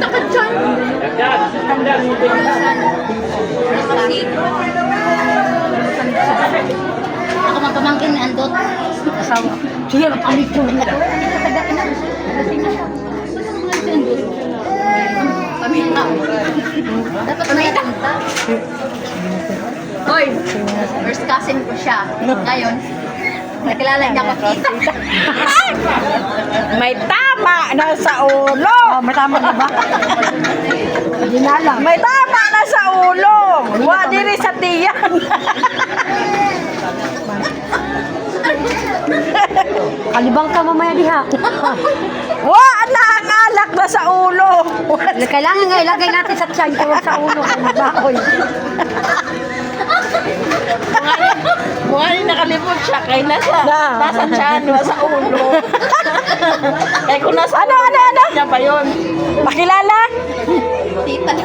takad dyan. Ako magpamangkin ni Andot. Asawa. Sige, magpamit ko na. Katagain na. Lasing na siya. Si Andot. Pamilya. Dapat na itanta. Hoy, first cousin ko siya. Ngayon, nakilala niya ako kita. May tama na sa ulo. May tama na ba? Hindi na lang. May tama na sa ulo. Wa diri sa tiyan. Kalibang ka mamaya diha. Wa na ang alak na sa ulo. Kailangan nga ilagay natin sa tiyan ko sa ulo kung mabahoy. Mukha ni nakalimot siya kay nasa tiyan, wa sa ulo. Eh kung nasa ano niya pa yun. Pakilala? Tita na.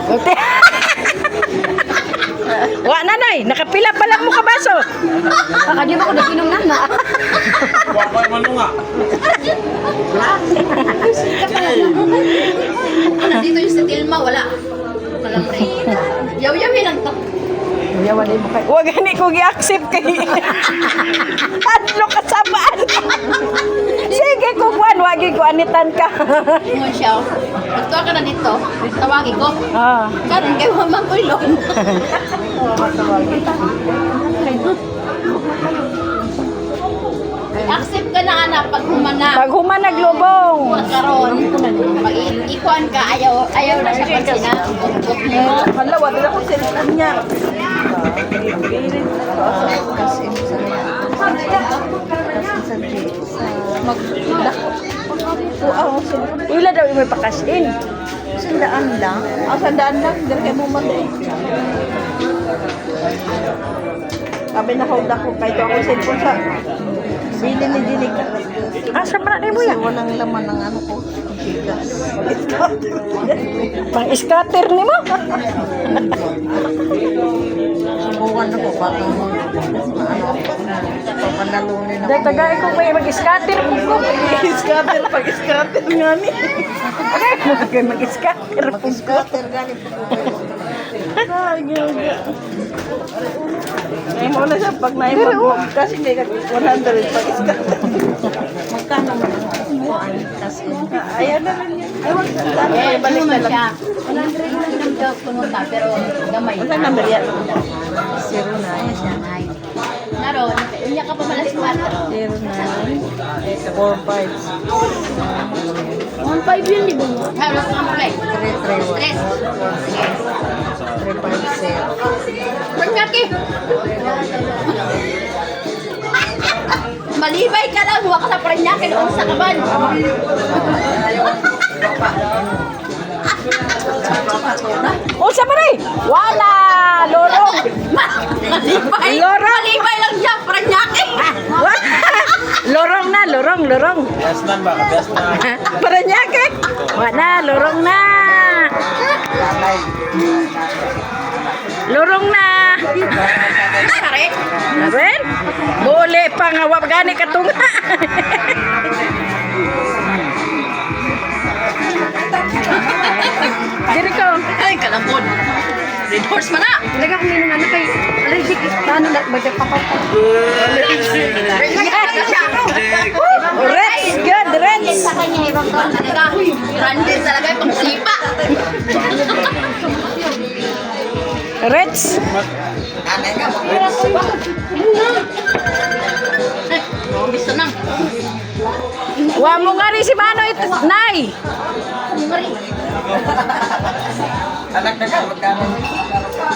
Wa nanay, nakapila pa lang mo ka baso. Baka di ba ko naginom na na? Wapay manunga. Nandito yung sa Tilma, wala. Walang break. Yaw-yawi lang to. Yawan mo kay. Wa gani ko gi-accept kay. Adlo ka sabaan. Sige ko kuan, wagi ko anitan ka. Mo siya. Pagtuwa ka na dito, tawagin ko. Ah. Karon kay Mama Kulon. Accept ka na anak pag humana. Pag humanag lubong. Karon, pag ikuan ka, ayaw na siya pansinan. Hala, wa dala ko cellphone niya. Ila daw may pakasin. Sandaan lang. Sandaan lang. Dali kayo mo mag Sabi na hold ako. Kahit ako cellphone sa bili ni Dinig. Sa para ni mo yan? Walang laman ng ano ko. Pang scatter ni mo? Subukan ako para panalunin ako. Dahil tagay ko may mag-scatter ko. Mag-scatter, pag-scatter nga ni. Okay, mag-scatter. Mag-scatter gani po. Ay, gano'n. Ay mo na siya pag naimag kasi may 100 pag-scatter. Magkano mo? Ayan na lang yan. Eh, balik na lang. 100 lang daw pumunta, pero gamay. Ang number yan? 09. Naroon, niya ka pa malas 4. 1.5 yun, di ba mo? Harap nga mo like. 3. Sige. 350. Pagkaki! Malibay ka lang, huwag ka sa Paranaque doon sa kaban. Unsa pa rin? Wala! Lorong! Malibay! Lorong! Malibay lang siya, Paranaque! Lorong na, lorong. Best nan ba? Best na. Paranaque! Wala, lorong na! Lorong na! Kare? Narin? Bole pa nga, wap gani katunga. Diri ko. Ay, kalambon. Red horse man na! Talaga kung minum ano kay allergic. Paano na magpapapapap? Reds, good, Reds. Sa kanya, ibang taon talaga. Branded talaga yung pangsipa. Reds. Gusto na. Wa mo nga rin si Mano ito, Nay.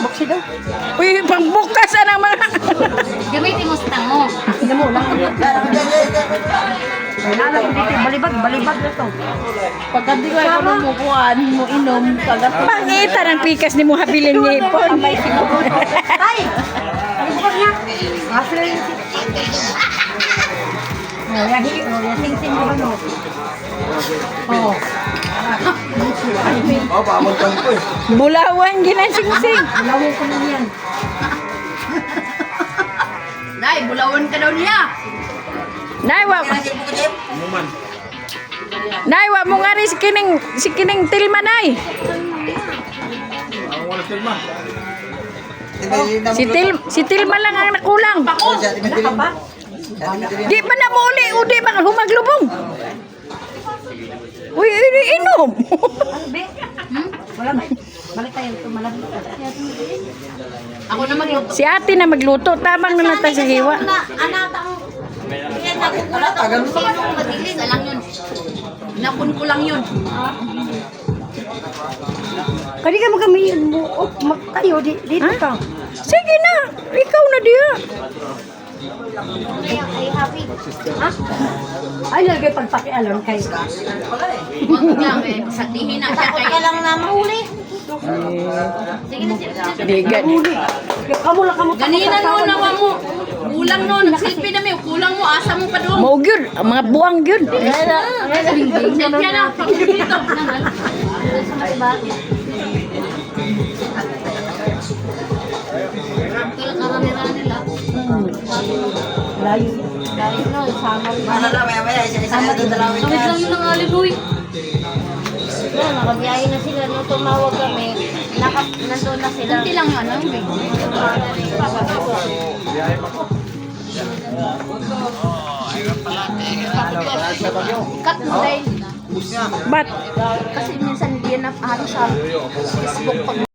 Buksi daw. Uy, pangbukas ang mga. Gamitin mo sa tango. Hindi mo lang. Balibag na to. Pagka di ko ako mo kuhaan, mo inom, kagat. Pangita ng pikas ni mo habilin ni Ipon. Ay! Balibag niya. After yung sing-sing mo ba no? Oo. Oh, paamon kang ko eh. Bulawan ginasingsing. Bulawin ko na yan. Nay, bulawan ka daw niya. Nay, wa. Ano man? Nay, wa mo nga rin si kining Tilma, Nay. Ang wala filma. Si Tilma lang ang nakulang. Di pa na mo uli, o di ba humaglubong? Uy, inom. Wala ba? Balik tayo ito, malapit. Ako na magluto. Si ate na magluto, tamang na natin sa hiwa. Anatang. Yan, nakukulat ako. Sinong madilis? Alang yun. Napun ko lang yun. Kadi ka magamiyan mo. Kayo, dito ka. Sige na, ikaw na diya. Ay, happy. Ha? Ay, lagay pagpakialam kayo. Huwag lang eh. Sabihin na siya kaya lang na mahuli. Sige na, sige na. Digan. Kamu lang kamu. Ganina no, nawa mo. Kulang no, nagsilpi na may kulang mo, asa mo pa doon. Maug yun, ang mga buwang yun. Selfie na, pag-dito. Kailan karamira nila? Layo. Dahil no, sama ba? Kami lang yun ang aligoy. Yan, nakabiyahe na sila nung tumawag kami. Nandun na sila. Kunti lang yun, ano? Cut mo dahil. Ba't? Kasi minsan hindi yan na sa Facebook pag